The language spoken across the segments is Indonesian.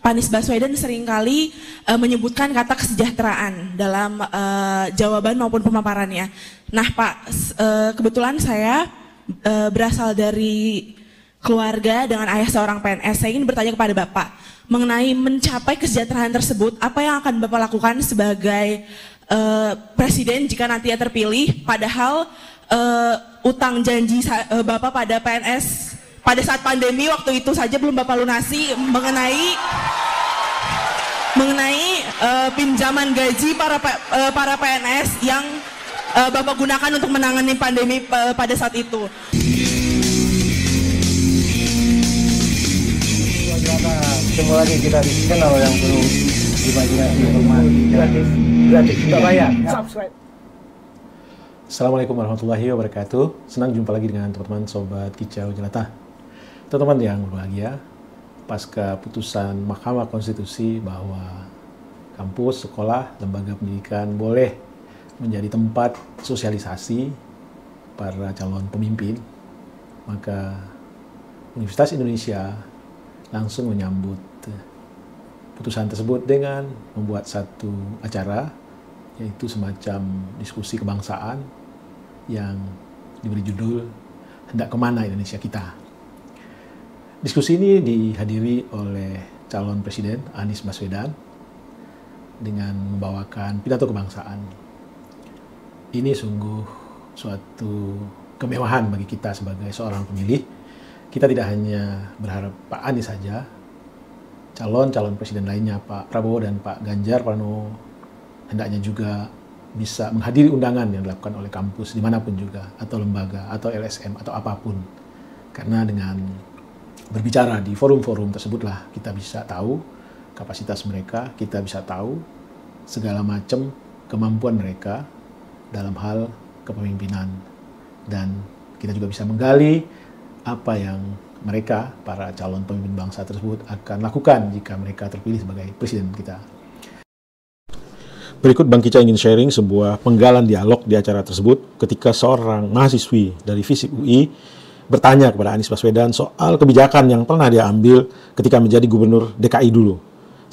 Pak Anies Baswedan seringkali menyebutkan kata kesejahteraan dalam jawaban maupun pemaparannya. Nah Pak, kebetulan saya berasal dari keluarga dengan ayah seorang PNS. Saya ingin bertanya kepada Bapak mengenai mencapai kesejahteraan tersebut, apa yang akan Bapak lakukan sebagai presiden jika nantinya terpilih, padahal utang janji Bapak pada PNS pada saat pandemi waktu itu saja belum Bapak lunasi mengenai pinjaman gaji para PNS yang Bapak gunakan untuk menangani pandemi pada saat itu. Semua lagi kita dikenal yang perlu imajinasi informasi gratis tidak bayar. Subscribe. Assalamualaikum warahmatullahi wabarakatuh. Senang jumpa lagi dengan teman-teman Sobat Kicau Jelata. Teman-teman yang berbahagia, pasca putusan Mahkamah Konstitusi bahwa kampus, sekolah, lembaga pendidikan boleh menjadi tempat sosialisasi para calon pemimpin, maka Universitas Indonesia langsung menyambut putusan tersebut dengan membuat satu acara, yaitu semacam diskusi kebangsaan yang diberi judul Hendak Kemana Indonesia Kita. Diskusi ini dihadiri oleh calon presiden Anies Baswedan dengan membawakan pidato kebangsaan. Ini sungguh suatu kemewahan bagi kita sebagai seorang pemilih. Kita tidak hanya berharap Pak Anies saja, calon-calon presiden lainnya Pak Prabowo dan Pak Ganjar Pranowo hendaknya juga bisa menghadiri undangan yang dilakukan oleh kampus dimanapun juga, atau lembaga, atau LSM, atau apapun. Karena dengan berbicara di forum-forum tersebutlah kita bisa tahu kapasitas mereka, kita bisa tahu segala macam kemampuan mereka dalam hal kepemimpinan. Dan kita juga bisa menggali apa yang mereka, para calon pemimpin bangsa tersebut akan lakukan jika mereka terpilih sebagai presiden kita. Berikut Bang Kica ingin sharing sebuah penggalan dialog di acara tersebut ketika seorang mahasiswi dari FISIP UI bertanya kepada Anies Baswedan soal kebijakan yang pernah dia ambil ketika menjadi gubernur DKI dulu.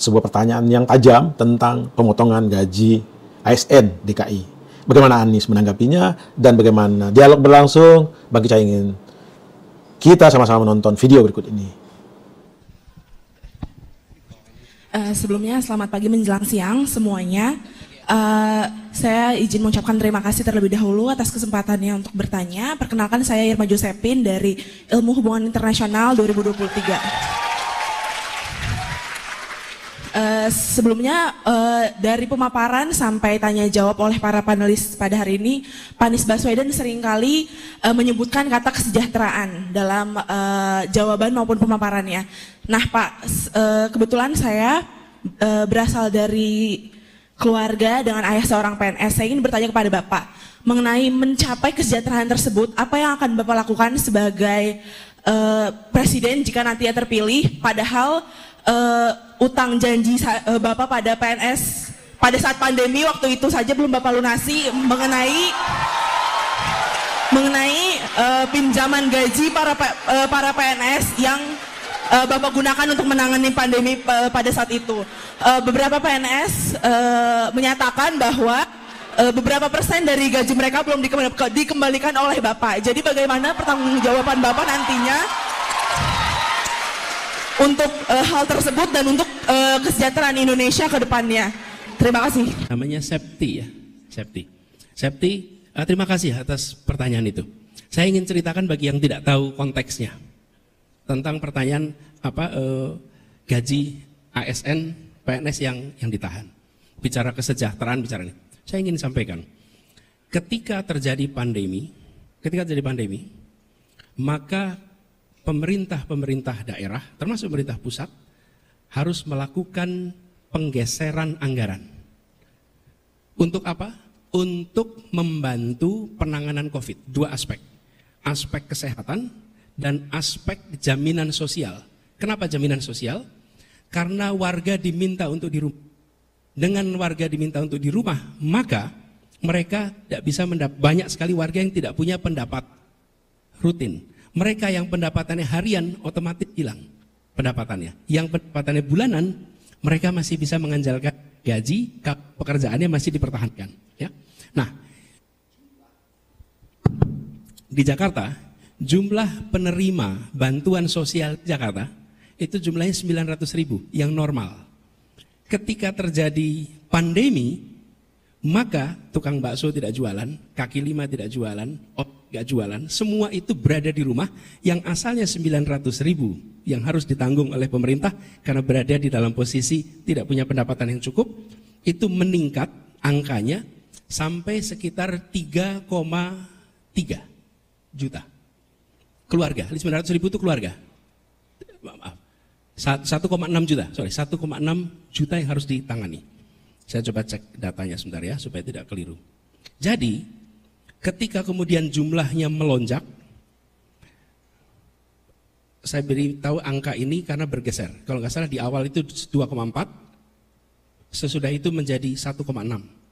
Sebuah pertanyaan yang tajam tentang pemotongan gaji ASN DKI. Bagaimana Anies menanggapinya dan bagaimana dialog berlangsung? Bang Kica ingin kita sama-sama menonton video berikut ini. Sebelumnya selamat pagi menjelang siang semuanya. Saya izin mengucapkan terima kasih terlebih dahulu atas kesempatannya untuk bertanya. Perkenalkan, saya Irma Josephine dari Ilmu Hubungan Internasional 2023. Sebelumnya dari pemaparan sampai tanya jawab oleh para panelis pada hari ini, Pak Anies Baswedan seringkali menyebutkan kata kesejahteraan dalam jawaban maupun pemaparannya. Nah Pak, kebetulan saya berasal dari keluarga dengan ayah seorang PNS. Saya ingin bertanya kepada Bapak mengenai mencapai kesejahteraan tersebut, apa yang akan Bapak lakukan sebagai presiden jika nantinya terpilih, padahal utang janji Bapak pada PNS pada saat pandemi waktu itu saja belum Bapak lunasi mengenai pinjaman gaji para PNS yang Bapak gunakan untuk menangani pandemi pada saat itu. Beberapa PNS menyatakan bahwa beberapa persen dari gaji mereka belum dikembalikan oleh Bapak. Jadi bagaimana pertanggungjawaban Bapak nantinya untuk hal tersebut dan untuk kesejahteraan Indonesia ke depannya? Terima kasih. Namanya Septi ya, Septi. Terima kasih atas pertanyaan itu. Saya ingin ceritakan bagi yang tidak tahu konteksnya tentang pertanyaan gaji ASN PNS yang ditahan. Bicara kesejahteraan, bicara ini. Saya ingin sampaikan, ketika terjadi pandemi, maka pemerintah daerah, termasuk pemerintah pusat, harus melakukan penggeseran anggaran. Untuk apa? Untuk membantu penanganan COVID. Dua aspek. Aspek kesehatan dan aspek jaminan sosial. Kenapa jaminan sosial? Karena warga diminta untuk di rumah. Dengan warga diminta untuk di rumah, maka mereka tidak bisa banyak sekali warga yang tidak punya pendapat rutin. Mereka yang pendapatannya harian otomatis hilang. pendapatannya. Yang pendapatannya bulanan, mereka masih bisa mengandalkan gaji, pekerjaannya masih dipertahankan. Ya. Nah, di Jakarta, jumlah penerima bantuan sosial di Jakarta itu jumlahnya 900.000 yang normal. Ketika terjadi pandemi, maka tukang bakso tidak jualan, kaki lima tidak jualan, tidak jualan, semua itu berada di rumah yang asalnya 900.000 yang harus ditanggung oleh pemerintah karena berada di dalam posisi tidak punya pendapatan yang cukup, itu meningkat angkanya sampai sekitar 3,3 juta keluarga. 900.000 itu keluarga. Maaf. 1,6 juta, 1,6 juta yang harus ditangani. Saya coba cek datanya sebentar ya, supaya tidak keliru. Jadi, ketika kemudian jumlahnya melonjak, saya beritahu angka ini karena bergeser. Kalau nggak salah di awal itu 2,4, sesudah itu menjadi 1,6.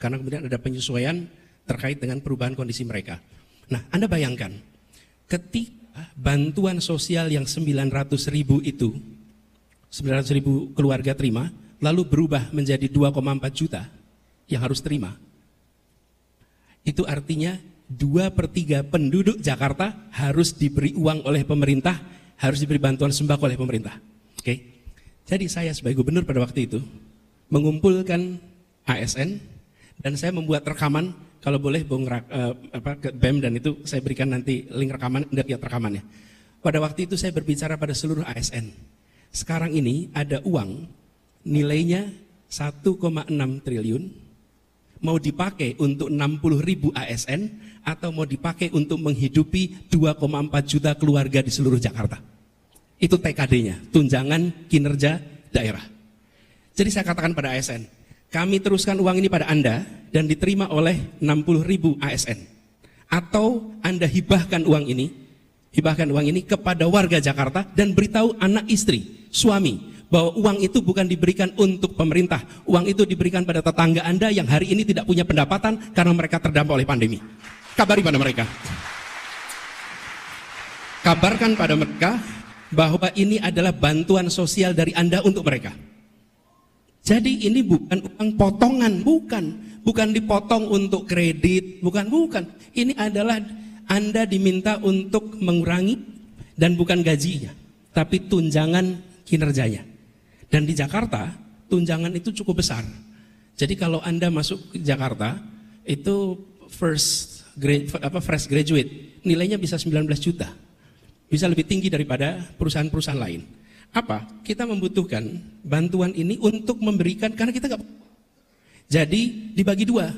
Karena kemudian ada penyesuaian terkait dengan perubahan kondisi mereka. Nah, Anda bayangkan, ketika bantuan sosial yang 900.000 itu, 900.000 keluarga terima, lalu berubah menjadi 2,4 juta yang harus terima. Itu artinya 2/3 penduduk Jakarta harus diberi uang oleh pemerintah, harus diberi bantuan sembako oleh pemerintah. Oke. Jadi saya sebagai gubernur pada waktu itu mengumpulkan ASN dan saya membuat rekaman, kalau boleh Bung ke BEM dan itu saya berikan nanti link rekaman, Anda lihat rekamannya. Pada waktu itu saya berbicara pada seluruh ASN. Sekarang ini ada uang nilainya 1,6 triliun, mau dipakai untuk 60.000 ASN atau mau dipakai untuk menghidupi 2,4 juta keluarga di seluruh Jakarta. Itu TKD-nya, tunjangan kinerja daerah. Jadi saya katakan pada ASN, kami teruskan uang ini pada Anda dan diterima oleh 60.000 ASN. Atau Anda hibahkan uang ini kepada warga Jakarta dan beritahu anak istri, suami, bahwa uang itu bukan diberikan untuk pemerintah, uang itu diberikan pada tetangga Anda yang hari ini tidak punya pendapatan karena mereka terdampak oleh pandemi. Kabari pada mereka. Kabarkan pada mereka bahwa ini adalah bantuan sosial dari Anda untuk mereka. Jadi ini bukan uang potongan, bukan dipotong untuk kredit, bukan. Ini adalah Anda diminta untuk mengurangi dan bukan gajinya, tapi tunjangan kinerjanya. Dan di Jakarta, tunjangan itu cukup besar. Jadi kalau Anda masuk ke Jakarta, itu fresh graduate, nilainya bisa 19 juta. Bisa lebih tinggi daripada perusahaan-perusahaan lain. Apa? Kita membutuhkan bantuan ini untuk memberikan, karena kita nggak. Jadi dibagi dua.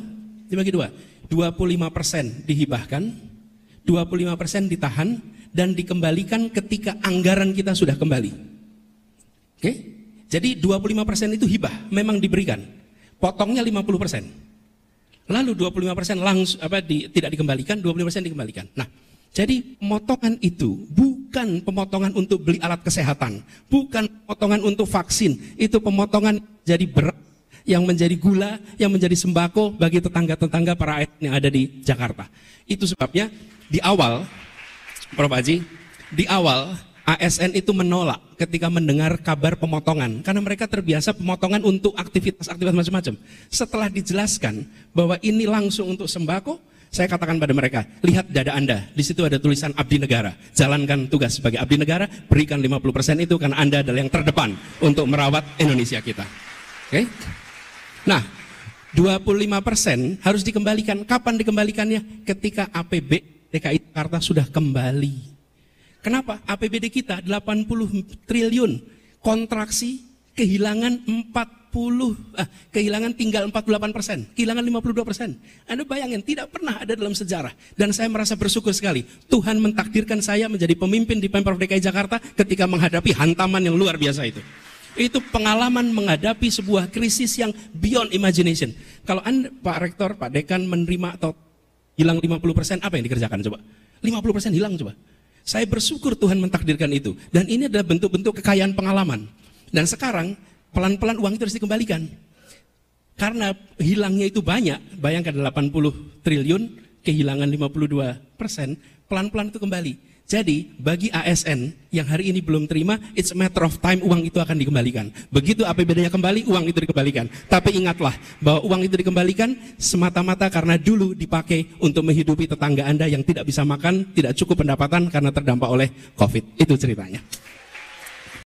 25% dihibahkan, 25% ditahan, dan dikembalikan ketika anggaran kita sudah kembali. Oke? Jadi 25% itu hibah, memang diberikan. Potongnya 50%. Lalu 25% langsung tidak dikembalikan, 25% dikembalikan. Nah, jadi pemotongan itu bukan pemotongan untuk beli alat kesehatan, bukan pemotongan untuk vaksin, itu pemotongan jadi beras, yang menjadi gula, yang menjadi sembako bagi tetangga-tetangga para ASN yang ada di Jakarta. Itu sebabnya di awal, Prof. Haji, di awal ASN itu menolak ketika mendengar kabar pemotongan, karena mereka terbiasa pemotongan untuk aktivitas-aktivitas macam-macam. Setelah dijelaskan bahwa ini langsung untuk sembako, saya katakan pada mereka, lihat dada Anda, di situ ada tulisan abdi negara, jalankan tugas sebagai abdi negara, berikan 50% itu karena Anda adalah yang terdepan untuk merawat Indonesia kita. Oke? Nah, 25% harus dikembalikan. Kapan dikembalikannya? Ketika APB DKI Jakarta sudah kembali. Kenapa? APBD kita 80 triliun, kontraksi, kehilangan tinggal 48%, kehilangan 52%. Anda bayangin, tidak pernah ada dalam sejarah. Dan saya merasa bersyukur sekali, Tuhan mentakdirkan saya menjadi pemimpin di Pemprov DKI Jakarta ketika menghadapi hantaman yang luar biasa itu. Itu pengalaman menghadapi sebuah krisis yang beyond imagination. Kalau Anda, Pak Rektor, Pak Dekan menerima atau hilang 50%, apa yang dikerjakan coba? 50% hilang coba. Saya bersyukur Tuhan mentakdirkan itu. Dan ini adalah bentuk-bentuk kekayaan pengalaman. Dan sekarang pelan-pelan uang itu harus dikembalikan. Karena hilangnya itu banyak, bayangkan 80 triliun, kehilangan 52%, pelan-pelan itu kembali. Jadi bagi ASN yang hari ini belum terima, it's a matter of time uang itu akan dikembalikan. Begitu APBD-nya kembali, uang itu dikembalikan. Tapi ingatlah bahwa uang itu dikembalikan semata-mata karena dulu dipakai untuk menghidupi tetangga Anda yang tidak bisa makan, tidak cukup pendapatan karena terdampak oleh COVID. Itu ceritanya.